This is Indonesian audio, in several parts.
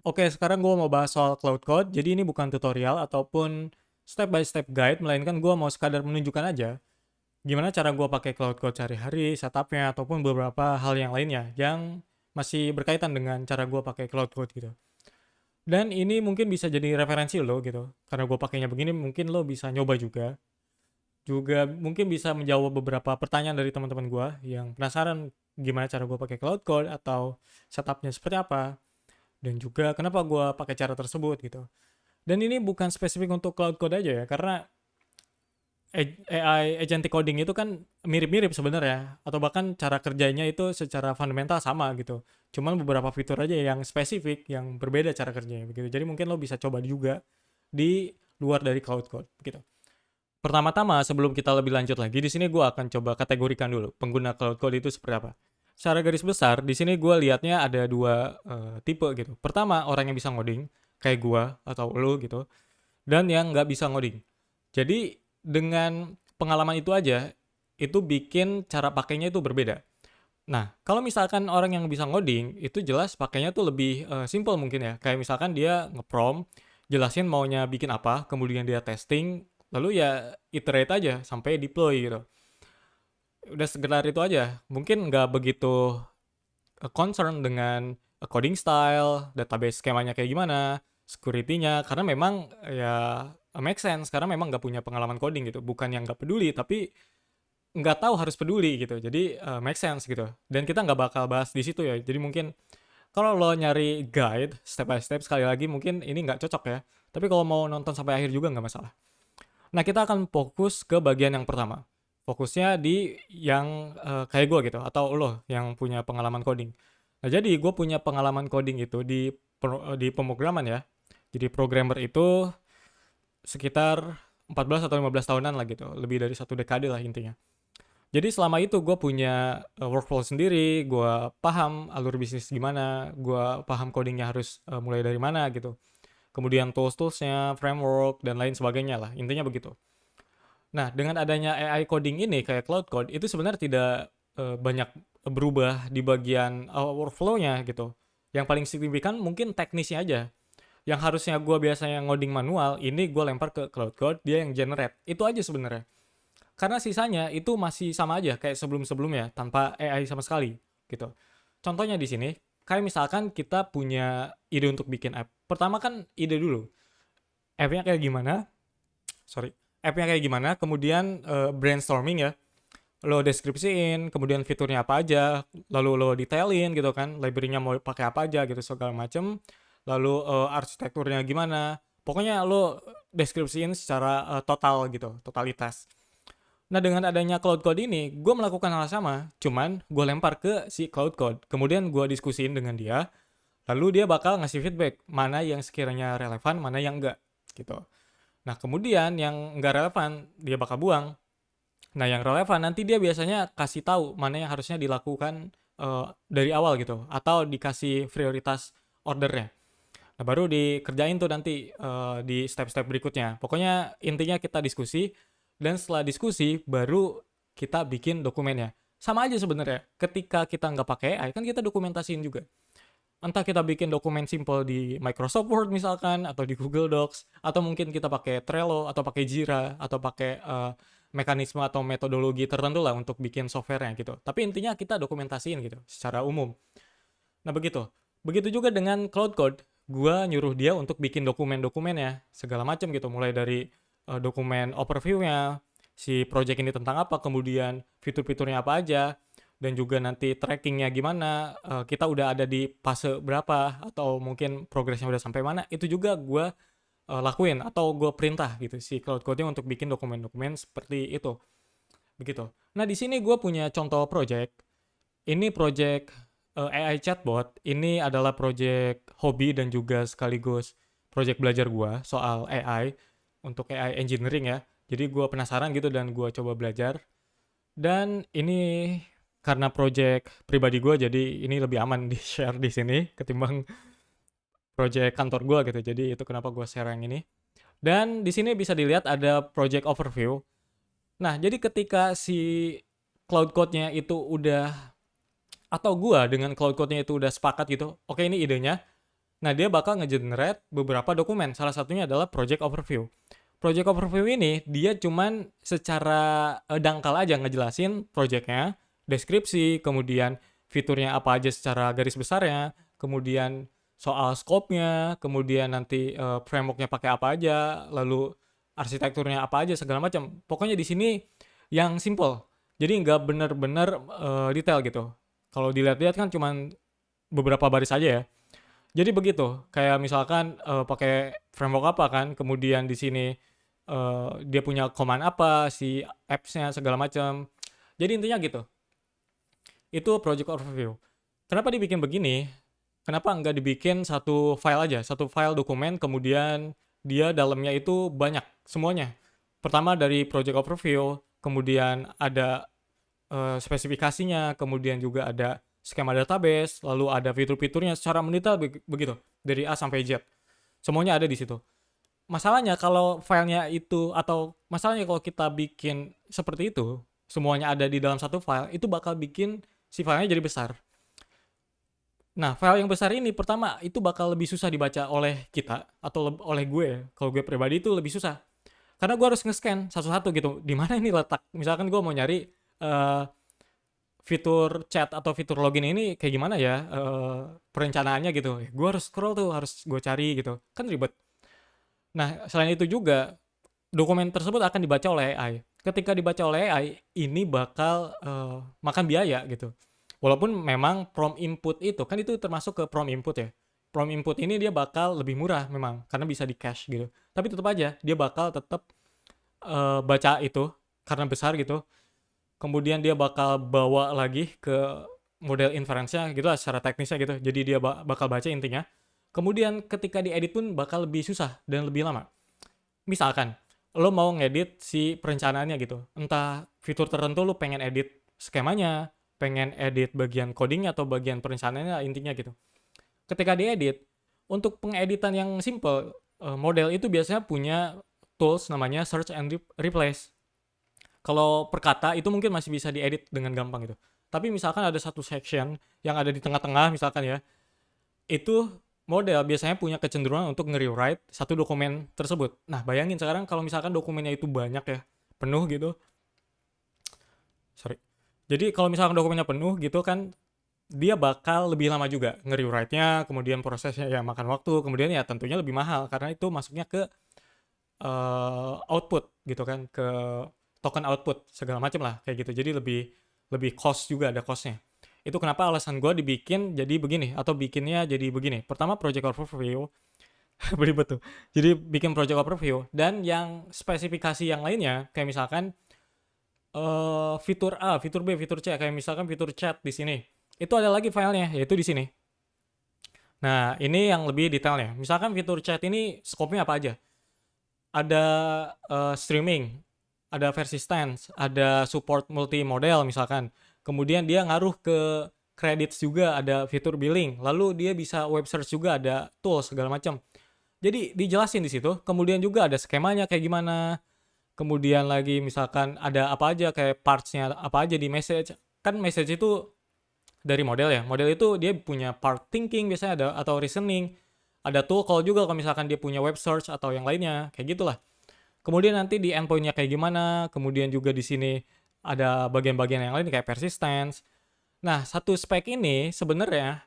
Oke, sekarang gue mau bahas soal Cloud Code. Jadi ini bukan tutorial ataupun step by step guide, melainkan gue mau sekadar menunjukkan aja gimana cara gue pakai Cloud Code sehari-hari, setupnya, ataupun beberapa hal yang lainnya yang masih berkaitan dengan cara gue pakai Cloud Code gitu. Dan ini mungkin bisa jadi referensi lo gitu, karena gue pakainya begini, mungkin lo bisa nyoba juga. Juga mungkin bisa menjawab beberapa pertanyaan dari teman-teman gue yang penasaran gimana cara gue pakai Cloud Code atau setupnya seperti apa, dan juga kenapa gue pakai cara tersebut gitu. Dan ini bukan spesifik untuk cloud code aja ya, karena AI agentic coding itu kan mirip-mirip sebenarnya, atau bahkan cara kerjanya itu secara fundamental sama gitu. Cuman beberapa fitur aja yang spesifik, yang berbeda cara kerjanya begitu. Jadi mungkin lo bisa coba juga di luar dari cloud code gitu. Pertama-tama sebelum kita lebih lanjut lagi, di sini gue akan coba kategorikan dulu pengguna cloud code itu seperti apa. Secara garis besar, di sini gue lihatnya ada dua tipe gitu. Pertama, orang yang bisa ngoding, kayak gue atau lo gitu, dan yang nggak bisa ngoding. Jadi dengan pengalaman itu aja, itu bikin cara pakainya itu berbeda. Nah, kalau misalkan orang yang bisa ngoding, itu jelas pakainya tuh lebih simple mungkin ya. Kayak misalkan dia nge-prompt, jelasin maunya bikin apa, kemudian dia testing, lalu ya iterate aja sampai deploy gitu. Udah sekedar itu aja. Mungkin nggak begitu concern dengan coding style, database skemanya kayak gimana, security-nya, karena memang ya make sense, karena memang nggak punya pengalaman coding gitu. Bukan yang nggak peduli, tapi nggak tahu harus peduli gitu. Jadi make sense gitu. Dan kita nggak bakal bahas di situ ya. Jadi mungkin kalau lo nyari guide step by step, sekali lagi mungkin ini nggak cocok ya. Tapi kalau mau nonton sampai akhir juga nggak masalah. Nah, kita akan fokus ke bagian yang pertama. Fokusnya di yang kayak gue gitu, atau lo yang punya pengalaman coding. Nah, jadi gue punya pengalaman coding itu di pemrograman ya. Jadi programmer itu sekitar 14 atau 15 tahunan lah gitu, lebih dari satu dekade lah intinya. Jadi selama itu gue punya workflow sendiri, gue paham alur bisnis gimana, gue paham codingnya harus mulai dari mana gitu. Kemudian tools-toolsnya, framework, dan lain sebagainya lah, intinya begitu. Nah, dengan adanya AI coding ini kayak Cloud Code itu sebenarnya tidak banyak berubah di bagian workflow-nya gitu. Yang paling signifikan mungkin teknisnya aja. Yang harusnya gue biasanya ngoding manual, ini gue lempar ke Cloud Code, dia yang generate. Itu aja sebenarnya. Karena sisanya itu masih sama aja kayak sebelum-sebelumnya tanpa AI sama sekali gitu. Contohnya di sini, kayak misalkan kita punya ide untuk bikin app. Pertama kan ide dulu. App-nya kayak gimana? Sorry. App-nya kayak gimana? Kemudian brainstorming ya, lo deskripsiin, kemudian fiturnya apa aja, lalu lo detailin gitu kan, library-nya mau pakai apa aja gitu segala macem, lalu arsitekturnya gimana, pokoknya lo deskripsiin secara total gitu, totalitas. Nah, dengan adanya Cloud Code ini, gue melakukan hal sama, cuman gue lempar ke si Cloud Code, kemudian gue diskusiin dengan dia, lalu dia bakal ngasih feedback mana yang sekiranya relevan, mana yang enggak gitu. Nah, kemudian yang enggak relevan dia bakal buang. Nah, yang relevan nanti dia biasanya kasih tahu mana yang harusnya dilakukan dari awal gitu, atau dikasih prioritas ordernya. Nah, baru dikerjain tuh nanti di step-step berikutnya. Pokoknya intinya kita diskusi, dan setelah diskusi baru kita bikin dokumennya. Sama aja sebenarnya. Ketika kita nggak pakai AI, kan kita dokumentasiin juga. Entah kita bikin dokumen simple di Microsoft Word misalkan, atau di Google Docs, atau mungkin kita pakai Trello, atau pakai Jira, atau pakai mekanisme atau metodologi tertentu lah untuk bikin softwarenya gitu. Tapi intinya kita dokumentasiin gitu, secara umum. Nah begitu. Begitu juga dengan Cloud Code. Gua nyuruh dia untuk bikin dokumen-dokumennya, segala macam gitu. Mulai dari dokumen overview-nya, si project ini tentang apa, kemudian fitur-fiturnya apa aja, dan juga nanti trackingnya gimana, kita udah ada di fase berapa, atau mungkin progresnya udah sampai mana, itu juga gue lakuin, atau gue perintah gitu si Cloud Code-nya untuk bikin dokumen-dokumen seperti itu. Begitu. Nah di sini gue punya contoh project. Ini project AI chatbot. Ini adalah project hobi dan juga sekaligus project belajar gua soal AI untuk AI engineering ya. Jadi gua penasaran gitu dan gua coba belajar. Dan ini karena project pribadi gua, jadi ini lebih aman di share di sini ketimbang project kantor gua gitu. Jadi itu kenapa gua share yang ini. Dan di sini bisa dilihat ada project overview. Nah, jadi ketika si cloud code-nya itu udah, atau gua dengan cloud code-nya itu udah sepakat gitu, oke ini idenya, Nah, dia bakal nge-generate beberapa dokumen. Salah satunya adalah project overview. Project overview ini dia cuman secara dangkal aja ngejelasin projectnya, deskripsi, kemudian fiturnya apa aja secara garis besarnya, kemudian soal scope-nya, kemudian nanti framework-nya pakai apa aja, lalu arsitekturnya apa aja segala macam. Pokoknya di sini yang simple. Jadi nggak bener-bener detail gitu. Kalau dilihat-lihat kan cuman beberapa baris aja ya. Jadi begitu, kayak misalkan pakai framework apa kan, kemudian di sini dia punya command apa, si apps-nya segala macam. Jadi intinya gitu. Itu project overview. Kenapa dibikin begini? Kenapa nggak dibikin satu file aja, satu file dokumen, kemudian dia dalamnya itu banyak semuanya. Pertama dari project overview, kemudian ada spesifikasinya, kemudian juga ada skema database, lalu ada fitur-fiturnya secara mendetail begitu, dari A sampai Z. Semuanya ada di situ. Masalahnya kalau filenya itu, atau masalahnya kalau kita bikin seperti itu, semuanya ada di dalam satu file, itu bakal bikin si filenya jadi besar. Nah, file yang besar ini pertama itu bakal lebih susah dibaca oleh kita atau oleh gue. Kalau gue pribadi itu lebih susah. Karena gue harus nge-scan satu-satu gitu. Di mana ini letak? Misalkan gue mau nyari uh, fitur chat atau fitur login ini kayak gimana ya perencanaannya gitu. Gue harus scroll tuh, harus gue cari gitu. Kan ribet. Nah, selain itu juga dokumen tersebut akan dibaca oleh AI. Ketika dibaca oleh AI, ini bakal makan biaya gitu. Walaupun memang prompt input itu, kan itu termasuk ke prompt input ya. Prompt input ini dia bakal lebih murah memang, karena bisa di cache gitu. Tapi tetap aja, dia bakal tetap baca itu, karena besar gitu. Kemudian dia bakal bawa lagi ke model inference-nya gitu lah, secara teknisnya gitu. Jadi dia bakal baca intinya. Kemudian ketika diedit pun bakal lebih susah dan lebih lama. Misalkan, lo mau ngedit si perencanaannya gitu. Entah fitur tertentu lo pengen edit skemanya, pengen edit bagian codingnya atau bagian perencanaannya intinya gitu. Ketika diedit, untuk pengeditan yang simple, model itu biasanya punya tools namanya search and replace. Kalau per kata itu mungkin masih bisa diedit dengan gampang gitu. Tapi misalkan ada satu section yang ada di tengah-tengah misalkan ya, itu model biasanya punya kecenderungan untuk nge-rewrite satu dokumen tersebut. Nah, bayangin sekarang kalau misalkan dokumennya itu banyak ya, penuh gitu. Sorry. Jadi kalau misalkan dokumennya penuh gitu kan, dia bakal lebih lama juga nge-rewrite-nya, kemudian prosesnya ya makan waktu, kemudian ya tentunya lebih mahal karena itu masuknya ke output gitu kan, ke token output segala macam lah kayak gitu. Jadi lebih lebih cost juga, ada costnya. Itu kenapa alasan gue dibikin jadi begini atau bikinnya jadi begini. Pertama project overview, beribet tuh. Jadi bikin project overview dan yang spesifikasi yang lainnya kayak misalkan fitur A, fitur B, fitur C, kayak misalkan fitur chat di sini. Itu ada lagi filenya, yaitu di sini. Nah, ini yang lebih detailnya. Misalkan fitur chat ini scope-nya apa aja? Ada streaming, ada persistence, ada support multi model misalkan. Kemudian dia ngaruh ke credits juga, ada fitur billing. Lalu dia bisa web search juga, ada tools segala macam. Jadi dijelasin di situ. Kemudian juga ada skemanya kayak gimana. Kemudian lagi misalkan ada apa aja kayak parts-nya apa aja di message. Kan message itu dari model ya. Model itu dia punya part thinking biasanya ada, atau reasoning. Ada tool call juga kalau misalkan dia punya web search atau yang lainnya, kayak gitulah. Kemudian nanti di endpoint-nya kayak gimana, kemudian juga di sini ada bagian-bagian yang lain kayak persistence. Nah, satu spek ini sebenarnya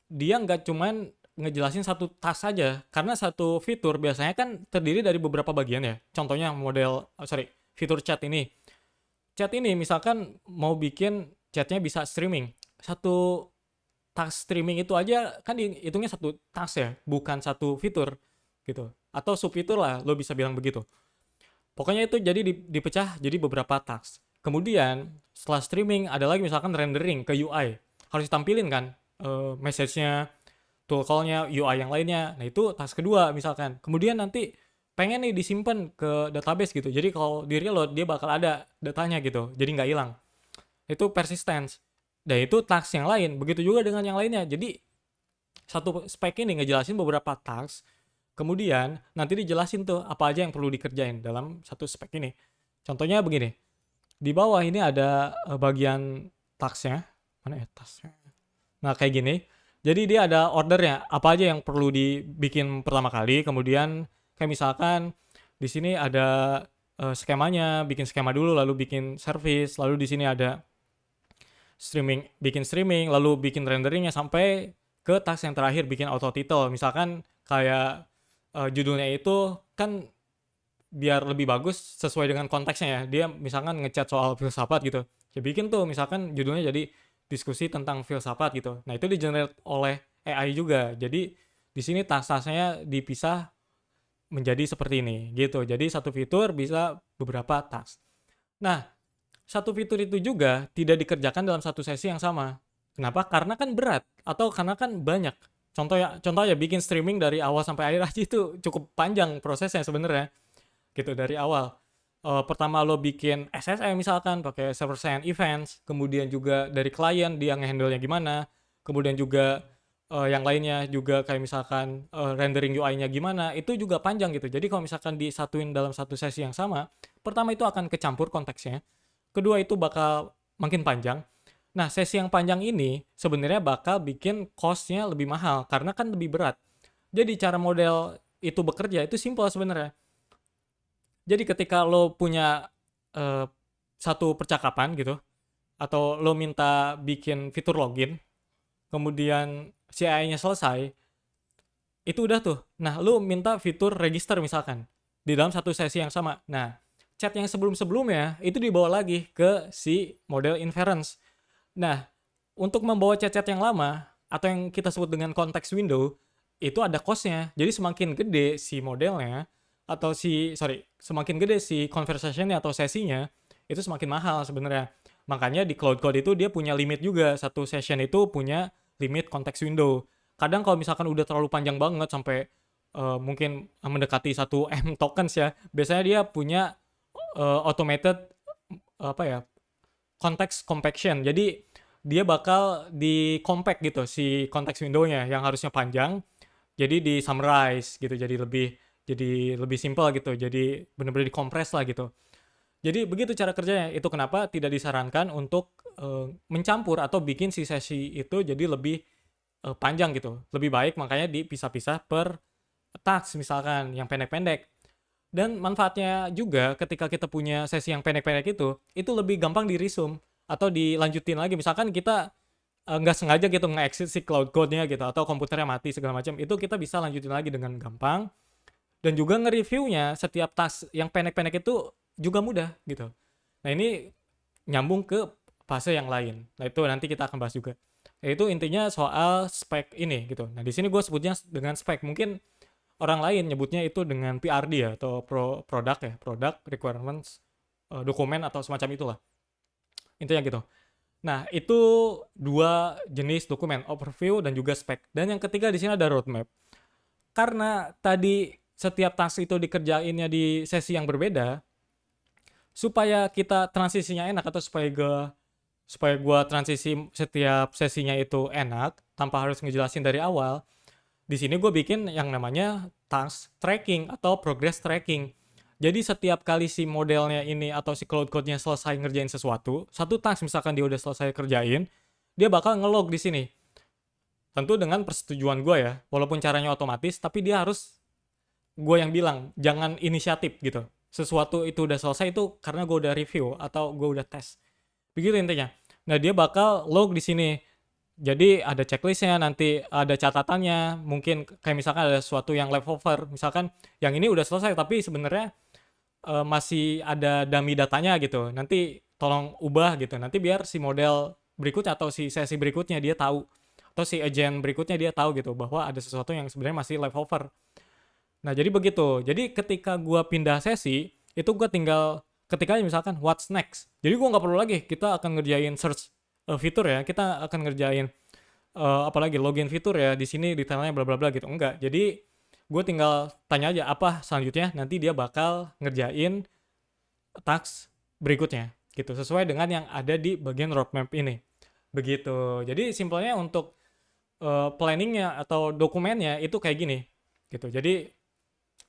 dia nggak cuman ngejelasin satu task saja, karena satu fitur biasanya kan terdiri dari beberapa bagian ya. Contohnya fitur chat ini. Chat ini misalkan mau bikin chatnya bisa streaming. Satu task streaming itu aja kan dihitungnya satu task ya, bukan satu fitur gitu. Atau subfitur lah, lo bisa bilang begitu. Pokoknya itu jadi dipecah jadi beberapa task. Kemudian setelah streaming ada lagi misalkan rendering ke UI. Harus ditampilin kan message-nya, tool call-nya, UI yang lainnya. Nah itu task kedua misalkan. Kemudian nanti pengen nih disimpan ke database gitu. Jadi kalau di reload dia bakal ada datanya gitu. Jadi nggak hilang. Itu persistence. Dan itu task yang lain. Begitu juga dengan yang lainnya. Jadi satu spek ini ngejelasin beberapa task. Kemudian nanti dijelasin tuh apa aja yang perlu dikerjain dalam satu spek ini. Contohnya begini. Di bawah ini ada bagian tasknya. Mana ya tasknya? Nah kayak gini. Jadi dia ada ordernya, apa aja yang perlu dibikin pertama kali, kemudian kayak misalkan di sini ada skemanya, bikin skema dulu, lalu bikin service, lalu di sini ada bikin streaming, lalu bikin renderingnya sampai ke task yang terakhir bikin auto title. Misalkan kayak judulnya itu kan biar lebih bagus sesuai dengan konteksnya ya. Dia misalkan ngechat soal filsafat gitu. Ya bikin tuh misalkan judulnya jadi diskusi tentang filsafat gitu. Nah, itu di-generate oleh AI juga. Jadi di sini task-tasknya dipisah menjadi seperti ini gitu. Jadi satu fitur bisa beberapa task. Nah, satu fitur itu juga tidak dikerjakan dalam satu sesi yang sama. Kenapa? Karena kan berat atau karena kan banyak. Contoh ya bikin streaming dari awal sampai akhir aja itu cukup panjang prosesnya sebenarnya gitu dari awal. Pertama lo bikin SSE misalkan pakai server side events, kemudian juga dari klien dia ngehandle-nya gimana, kemudian juga yang lainnya juga kayak misalkan rendering UI-nya gimana, itu juga panjang gitu. Jadi kalau misalkan disatuin dalam satu sesi yang sama, pertama itu akan kecampur konteksnya, kedua itu bakal makin panjang. Nah, sesi yang panjang ini sebenarnya bakal bikin cost-nya lebih mahal karena kan lebih berat. Jadi cara model itu bekerja itu simpel sebenarnya. Jadi ketika lo punya eh, satu percakapan gitu, atau lo minta bikin fitur login, kemudian si AI-nya selesai, itu udah tuh. Nah, lo minta fitur register misalkan di dalam satu sesi yang sama. Nah, chat yang sebelum-sebelumnya itu dibawa lagi ke si model inference. Nah, untuk membawa chat-chat yang lama atau yang kita sebut dengan context window itu ada cost-nya. Jadi semakin gede si modelnya atau semakin gede si conversation-nya atau sesinya itu semakin mahal sebenarnya. Makanya di Cloud Code itu dia punya limit juga. Satu session itu punya limit context window. Kadang kalau misalkan udah terlalu panjang banget sampai mungkin mendekati 1 M tokens ya, biasanya dia punya automated apa ya, context compaction. Jadi dia bakal di compact gitu si context window-nya yang harusnya panjang jadi di summarize gitu, jadi lebih simple gitu, jadi benar-benar dikompres lah gitu. Jadi begitu cara kerjanya. Itu kenapa tidak disarankan untuk mencampur atau bikin si sesi itu jadi lebih panjang gitu. Lebih baik makanya dipisah-pisah per task misalkan yang pendek-pendek. Dan manfaatnya juga ketika kita punya sesi yang pendek-pendek itu lebih gampang di resume atau dilanjutin lagi. Misalkan kita nggak sengaja gitu nge-exit si cloud code-nya gitu atau komputernya mati segala macam, itu kita bisa lanjutin lagi dengan gampang. Dan juga nge-reviewnya setiap task yang pendek-pendek itu juga mudah gitu. Nah, ini nyambung ke fase yang lain. Nah, itu nanti kita akan bahas juga. Yaitu intinya soal spek ini gitu. Nah, di sini gue sebutnya dengan spek. Mungkin orang lain nyebutnya itu dengan PRD ya, atau product ya, product requirements dokumen atau semacam itulah. Intinya gitu. Nah, itu dua jenis dokumen, overview dan juga spek. Dan yang ketiga di sini ada roadmap. Karena tadi setiap task itu dikerjainnya di sesi yang berbeda, supaya kita transisinya enak atau supaya gua transisi setiap sesinya itu enak tanpa harus ngejelasin dari awal. Di sini gue bikin yang namanya task tracking atau progress tracking. Jadi setiap kali si modelnya ini atau si cloud code-nya selesai ngerjain sesuatu, satu task misalkan dia udah selesai kerjain, dia bakal ngelog di sini. Tentu dengan persetujuan gue ya, walaupun caranya otomatis, tapi dia harus gue yang bilang, jangan inisiatif gitu. Sesuatu itu udah selesai itu karena gue udah review atau gue udah tes. Begitu intinya. Nah, dia bakal log di sini. Jadi ada checklistnya, nanti ada catatannya, mungkin kayak misalkan ada sesuatu yang leftover, misalkan yang ini udah selesai tapi sebenarnya masih ada dummy datanya gitu. Nanti tolong ubah gitu. Nanti biar si model berikutnya atau si sesi berikutnya dia tahu, atau si agent berikutnya dia tahu gitu bahwa ada sesuatu yang sebenarnya masih leftover. Nah, jadi begitu. Jadi ketika gua pindah sesi, itu gua tinggal ketika misalkan what's next. Jadi gua nggak perlu lagi kita akan ngerjain search fitur ya. Kita akan ngerjain apalagi login fitur ya. Di sini detailnya bla bla bla gitu. Enggak. Jadi gue tinggal tanya aja apa selanjutnya. Nanti dia bakal ngerjain task berikutnya gitu. Sesuai dengan yang ada di bagian roadmap ini. Begitu. Jadi simpelnya untuk planningnya atau dokumennya itu kayak gini gitu. Jadi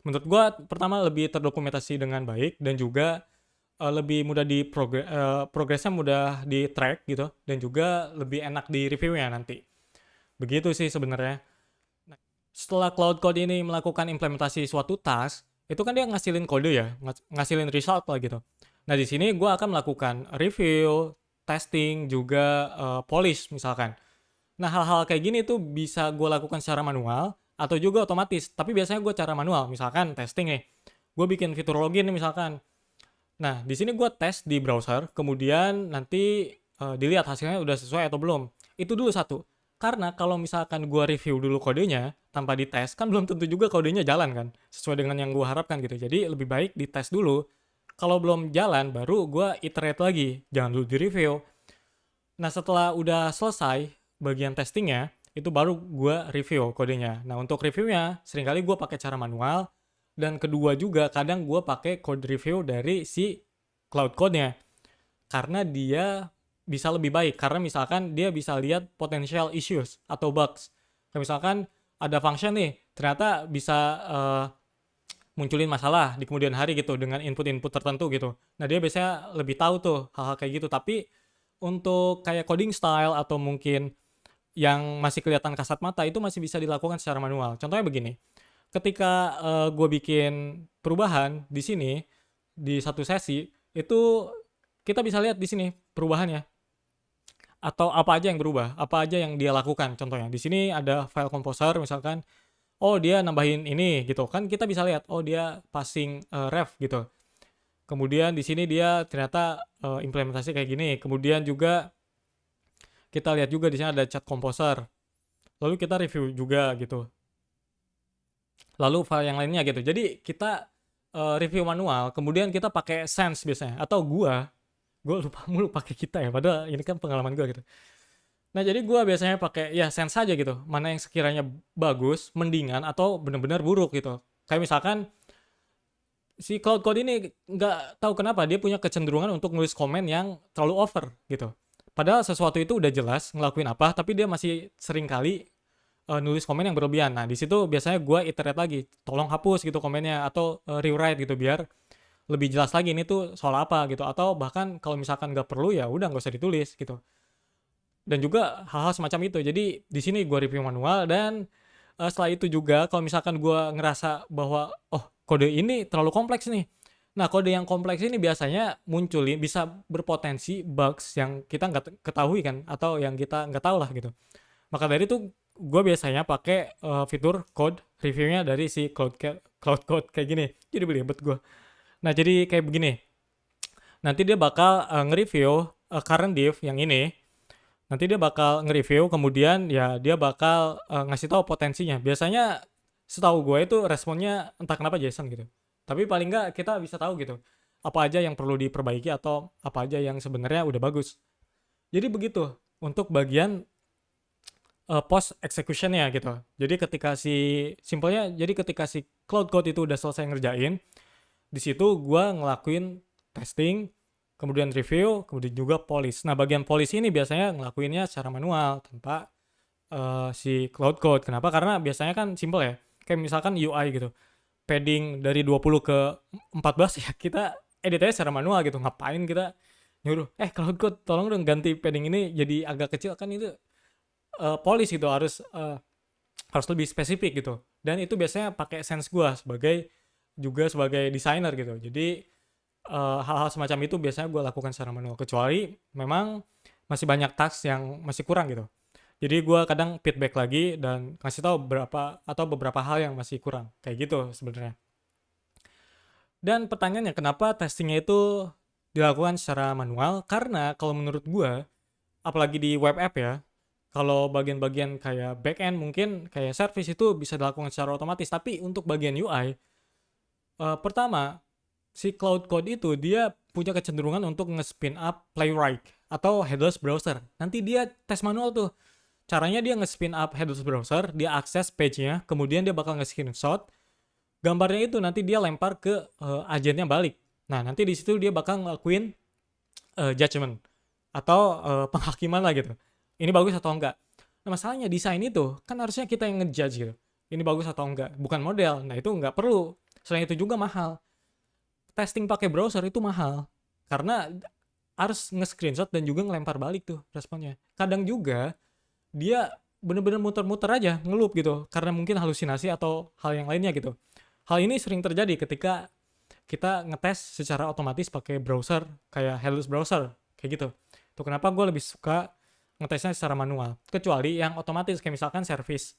menurut gue pertama lebih terdokumentasi dengan baik dan juga lebih mudah progresnya mudah di track gitu dan juga lebih enak di reviewnya nanti. Begitu sih sebenarnya. Nah, setelah Cloud Code ini melakukan implementasi suatu task, itu kan dia ngasilin kode ya, ngasilin result lah gitu. Nah, di sini gue akan melakukan review, testing, juga polish misalkan. Nah, hal-hal kayak gini tuh bisa gue lakukan secara manual atau juga otomatis. Tapi biasanya gue cara manual. Misalkan testing nih, gue bikin fitur login nih misalkan. Nah, di sini gue tes di browser, kemudian nanti dilihat hasilnya udah sesuai atau belum. Itu dulu satu. Karena kalau misalkan gue review dulu kodenya tanpa dites, kan belum tentu juga kodenya jalan kan, sesuai dengan yang gue harapkan gitu. Jadi lebih baik dites dulu. Kalau belum jalan, baru gue iterate lagi. Jangan dulu di review. Nah, setelah udah selesai bagian testingnya, itu baru gue review kodenya. Nah, untuk reviewnya, seringkali gue pakai cara manual, dan kedua juga kadang gue pakai code review dari si Cloud Code-nya. Karena dia bisa lebih baik, karena misalkan dia bisa lihat potential issues atau bugs. Kayak misalkan ada function nih, ternyata bisa munculin masalah di kemudian hari gitu dengan input-input tertentu gitu. Nah, dia biasanya lebih tahu tuh hal-hal kayak gitu. Tapi untuk kayak coding style atau mungkin yang masih kelihatan kasat mata itu masih bisa dilakukan secara manual. Contohnya begini, ketika gue bikin perubahan di sini di satu sesi itu kita bisa lihat di sini perubahannya atau apa aja yang berubah, apa aja yang dia lakukan. Contohnya di sini ada file composer misalkan, oh dia nambahin ini gitu kan, kita bisa lihat oh dia passing ref gitu. Kemudian di sini dia ternyata implementasi kayak gini. Kemudian juga kita lihat juga di sini ada chat composer. Lalu kita review juga gitu. Lalu file yang lainnya gitu. Jadi kita review manual, kemudian kita pakai Sense biasanya atau gue lupa mulu pakai kita ya, padahal ini kan pengalaman gue gitu. Nah, jadi gue biasanya pakai ya Sense aja gitu. Mana yang sekiranya bagus, mendingan atau benar-benar buruk gitu. Kayak misalkan si Cloud Code ini nggak tahu kenapa dia punya kecenderungan untuk nulis komen yang terlalu over gitu. Padahal sesuatu itu udah jelas ngelakuin apa, tapi dia masih sering kali nulis komen yang berlebihan. Nah, di situ biasanya gue iterate lagi, tolong hapus gitu komennya atau rewrite gitu biar lebih jelas lagi ini tuh soal apa gitu. Atau bahkan kalau misalkan nggak perlu ya udah nggak usah ditulis gitu. Dan juga hal-hal semacam itu. Jadi di sini gue review manual dan setelah itu juga kalau misalkan gue ngerasa bahwa oh kode ini terlalu kompleks nih. Nah, kode yang kompleks ini biasanya munculin bisa berpotensi bugs yang kita nggak ketahui kan atau yang kita nggak tahu lah gitu. Maka dari itu gue biasanya pakai fitur code reviewnya dari si Cloud Code kayak gini. Jadi belibet gue. Nah, jadi kayak begini. Nanti dia bakal nge-review current div yang ini. Nanti dia bakal nge-review, kemudian ya dia bakal ngasih tahu potensinya. Biasanya setahu gue itu responnya entah kenapa JSON gitu. Tapi paling nggak kita bisa tahu gitu apa aja yang perlu diperbaiki atau apa aja yang sebenarnya udah bagus. Jadi begitu untuk bagian post execution-nya gitu. Jadi ketika simpelnya jadi ketika si Cloud Code itu udah selesai ngerjain, di situ gua ngelakuin testing, kemudian review, kemudian juga polish. Nah, bagian polish ini biasanya ngelakuinnya secara manual tanpa si Cloud Code. Kenapa? Karena biasanya kan simple ya. Kayak misalkan UI gitu. Padding dari 20 ke 14 ya kita edit aja secara manual gitu. Ngapain kita nyuruh, Cloud Code tolong dong ganti padding ini jadi agak kecil, kan itu polish gitu, harus lebih spesifik gitu. Dan itu biasanya pakai sense gua sebagai desainer gitu. Jadi hal-hal semacam itu biasanya gue lakukan secara manual, kecuali memang masih banyak task yang masih kurang gitu. Jadi gue kadang feedback lagi dan kasih tahu beberapa hal yang masih kurang kayak gitu sebenarnya. Dan pertanyaannya kenapa testingnya itu dilakukan secara manual? Karena kalau menurut gue, apalagi di web app ya, kalau bagian-bagian kayak back end mungkin kayak service itu bisa dilakukan secara otomatis. Tapi untuk bagian UI, pertama si Cloud Code itu dia punya kecenderungan untuk nge-spin up Playwright atau headless browser. Nanti dia tes manual tuh. Caranya dia nge-spin up headless browser, dia akses page-nya, kemudian dia bakal nge-screenshot gambarnya itu, nanti dia lempar ke agennya balik. Nah, nanti di situ dia bakal ngelakuin judgment atau penghakiman lah gitu. Ini bagus atau enggak. Nah, masalahnya desain itu kan harusnya kita yang ngejudge gitu. Ini bagus atau enggak, bukan model. Nah, itu enggak perlu. Selain itu juga mahal. Testing pakai browser itu mahal karena harus nge-screenshot dan juga ngelempar balik tuh responnya. Kadang juga dia bener-bener muter-muter aja ngeloop gitu karena mungkin halusinasi atau hal yang lainnya gitu. Hal ini sering terjadi ketika kita ngetes secara otomatis pakai browser kayak Hellos browser kayak gitu. Itu kenapa gue lebih suka ngetesnya secara manual. Kecuali yang otomatis kayak misalkan service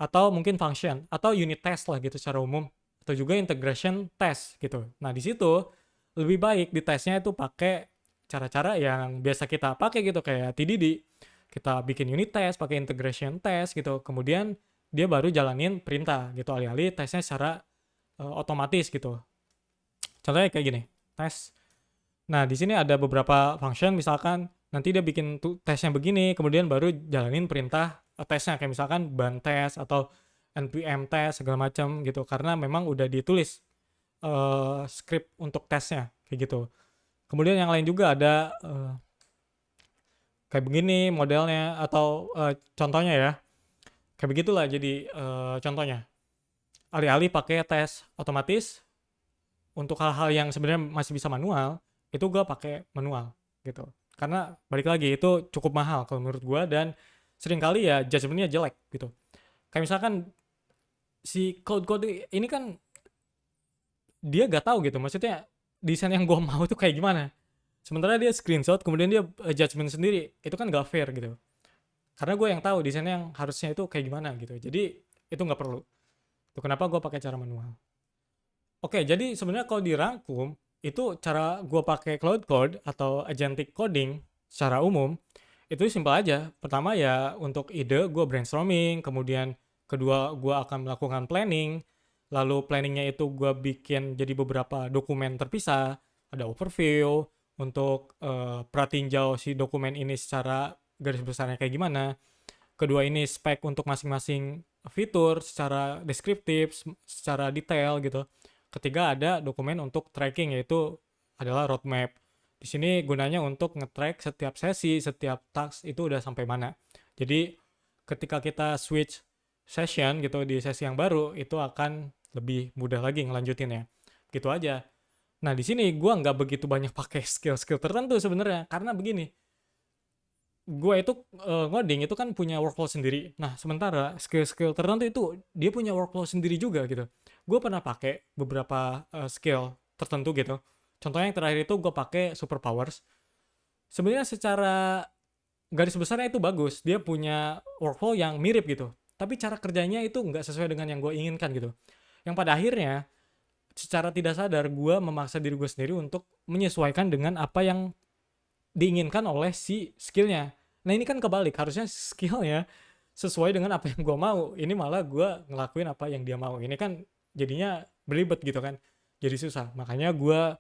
atau mungkin function atau unit test lah gitu secara umum atau juga integration test gitu. Nah, di situ lebih baik di tesnya itu pakai cara-cara yang biasa kita pakai gitu kayak TDD. Kita bikin unit test, pakai integration test gitu. Kemudian dia baru jalanin perintah gitu alih-alih tesnya secara otomatis gitu. Contohnya kayak gini, tes. Nah, di sini ada beberapa function, misalkan nanti dia bikin tesnya begini, kemudian baru jalanin perintah tesnya, kayak misalkan ban test atau npm test segala macam gitu, karena memang udah ditulis script untuk tesnya kayak gitu. Kemudian yang lain juga ada kayak begini modelnya atau contohnya ya, kayak begitulah jadi contohnya. Alih-alih pakai tes otomatis, untuk hal-hal yang sebenarnya masih bisa manual, itu gue pakai manual gitu. Karena balik lagi itu cukup mahal kalau menurut gue dan seringkali ya judgementnya jelek gitu. Kayak misalkan si code ini kan dia gak tahu gitu, maksudnya desain yang gue mau itu kayak gimana. Sementara dia screenshot kemudian dia judgement sendiri, itu kan gak fair gitu. Karena gue yang tahu desain yang harusnya itu kayak gimana gitu. Jadi itu nggak perlu. Itu kenapa gue pakai cara manual. Oke, jadi sebenarnya kalau dirangkum, itu cara gue pakai Cloud Code atau agentic coding secara umum, itu simpel aja. Pertama ya untuk ide gue brainstorming, kemudian kedua gue akan melakukan planning, lalu planningnya itu gue bikin jadi beberapa dokumen terpisah, ada overview, untuk pratinjau si dokumen ini secara garis besarnya kayak gimana. Kedua ini spek untuk masing-masing fitur secara deskriptif, secara detail gitu. Ketiga ada dokumen untuk tracking yaitu adalah roadmap. Di sini gunanya untuk nge-track setiap sesi, setiap task itu udah sampai mana. Jadi ketika kita switch session gitu di sesi yang baru itu akan lebih mudah lagi ngelanjutinnya. Gitu aja. Nah, di sini gue nggak begitu banyak pakai skill-skill tertentu sebenarnya karena begini, gue itu ngoding itu kan punya workflow sendiri. Nah, sementara skill-skill tertentu itu dia punya workflow sendiri juga gitu. Gue pernah pakai beberapa skill tertentu gitu. Contohnya yang terakhir itu gue pakai superpowers. Sebenarnya secara garis besarnya itu bagus. Dia punya workflow yang mirip gitu. Tapi cara kerjanya itu nggak sesuai dengan yang gue inginkan gitu. Yang pada akhirnya secara tidak sadar gue memaksa diri gue sendiri untuk menyesuaikan dengan apa yang diinginkan oleh si skillnya. Nah ini kan kebalik, harusnya skillnya sesuai dengan apa yang gue mau. Ini malah gue ngelakuin apa yang dia mau. Ini kan jadinya beribet gitu kan, jadi susah. Makanya gue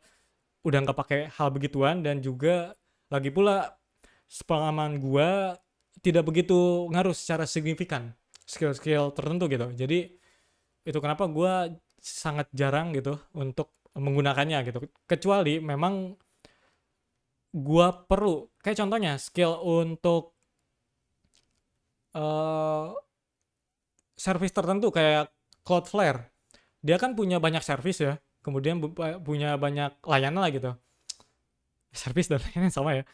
udah nggak pakai hal begituan dan juga lagi pula pengalaman gue tidak begitu ngaruh secara signifikan skill-skill tertentu gitu. Jadi itu kenapa gue sangat jarang gitu untuk menggunakannya gitu. Kecuali memang gua perlu kayak contohnya skill untuk uh, service tertentu kayak Cloudflare. Dia kan punya banyak service ya, kemudian punya banyak layanan lah gitu. Service dan layanan sama ya.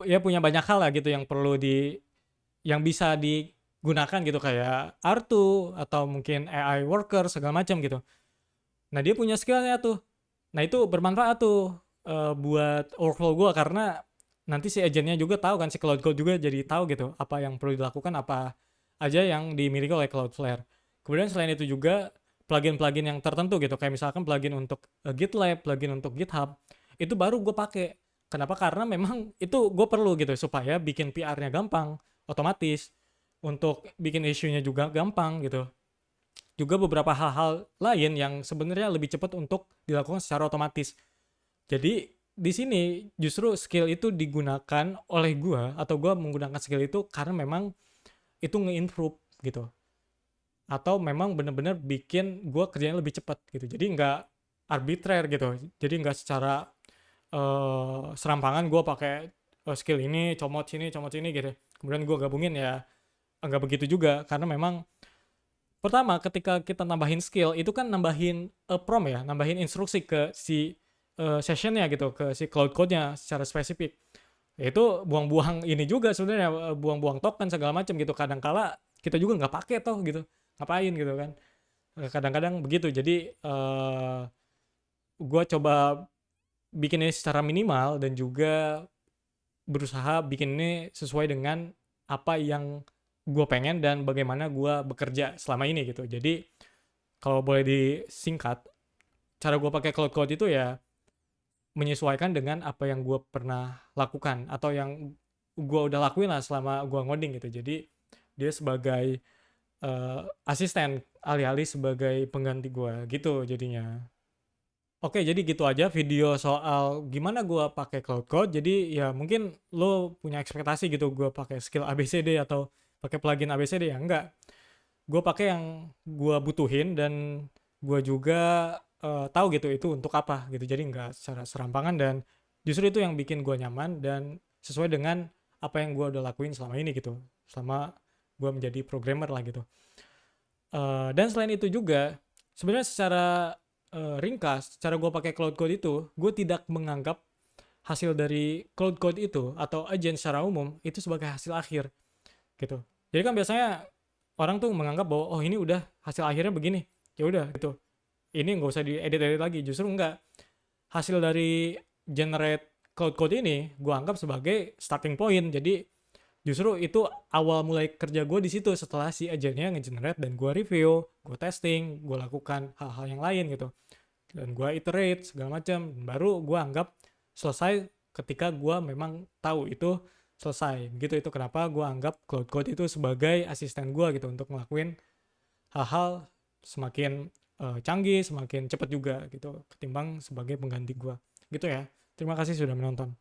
Ya punya banyak hal lah gitu yang perlu yang bisa digunakan gitu kayak R2 atau mungkin AI worker segala macam gitu. Nah, dia punya skillnya tuh. Nah, itu bermanfaat tuh buat workflow gue karena nanti si agentnya juga tahu kan, si Cloud Code juga jadi tahu gitu apa yang perlu dilakukan, apa aja yang dimiliki oleh Cloudflare. Kemudian selain itu juga plugin-plugin yang tertentu gitu, kayak misalkan plugin untuk GitLab, plugin untuk GitHub, itu baru gue pakai. Kenapa? Karena memang itu gue perlu gitu supaya bikin PR-nya gampang, otomatis, untuk bikin issue-nya juga gampang gitu. Juga beberapa hal-hal lain yang sebenarnya lebih cepat untuk dilakukan secara otomatis. Jadi di sini justru skill itu digunakan oleh gua atau gua menggunakan skill itu karena memang itu nge-improve gitu. Atau memang benar-benar bikin gua kerjanya lebih cepat gitu. Jadi nggak arbitrary gitu. Jadi nggak secara serampangan gua pakai skill ini, comot sini gitu. Kemudian gua gabungin ya nggak begitu juga karena memang pertama ketika kita nambahin skill itu kan nambahin prompt ya, nambahin instruksi ke si sessionnya gitu, ke si cloud code-nya secara spesifik. Ya itu buang-buang ini juga sebenarnya, buang-buang token segala macam gitu. Kadang-kala kita juga nggak pakai toh gitu, ngapain gitu kan. Kadang-kadang begitu. Jadi gue coba bikin ini secara minimal dan juga berusaha bikin ini sesuai dengan apa yang gue pengen dan bagaimana gue bekerja selama ini gitu. Jadi kalau boleh disingkat, cara gue pakai cloud code itu ya menyesuaikan dengan apa yang gue pernah lakukan atau yang gue udah lakuin lah selama gue ngoding gitu. Jadi dia sebagai asisten alih-alih sebagai pengganti gue gitu jadinya. Oke, jadi gitu aja video soal gimana gua pakai Cloud Code. Jadi ya mungkin lo punya ekspektasi gitu gua pakai skill ABCD atau pakai plugin ABCD, ya enggak. Gua pakai yang gua butuhin dan gua juga tahu gitu itu untuk apa gitu. Jadi enggak secara serampangan dan justru itu yang bikin gua nyaman dan sesuai dengan apa yang gua udah lakuin selama ini gitu. Selama gua menjadi programmer lah gitu. Dan selain itu juga sebenarnya secara ringkas, cara gue pakai cloud code itu, gue tidak menganggap hasil dari cloud code itu atau agent secara umum itu sebagai hasil akhir gitu. Jadi kan biasanya orang tuh menganggap bahwa oh ini udah hasil akhirnya begini, ya udah gitu. Ini nggak usah diedit-edit lagi. Justru enggak. Hasil dari generate cloud code ini gue anggap sebagai starting point. Jadi justru itu awal mulai kerja gue di situ setelah si agentnya nge-generate dan gue review, gue testing, gue lakukan hal-hal yang lain gitu. Dan gue iterate segala macam, baru gue anggap selesai ketika gue memang tahu itu selesai gitu. Itu kenapa gue anggap cloud code itu sebagai asisten gue gitu untuk ngelakuin hal-hal semakin canggih, semakin cepat juga gitu ketimbang sebagai pengganti gue gitu ya. Terima kasih sudah menonton.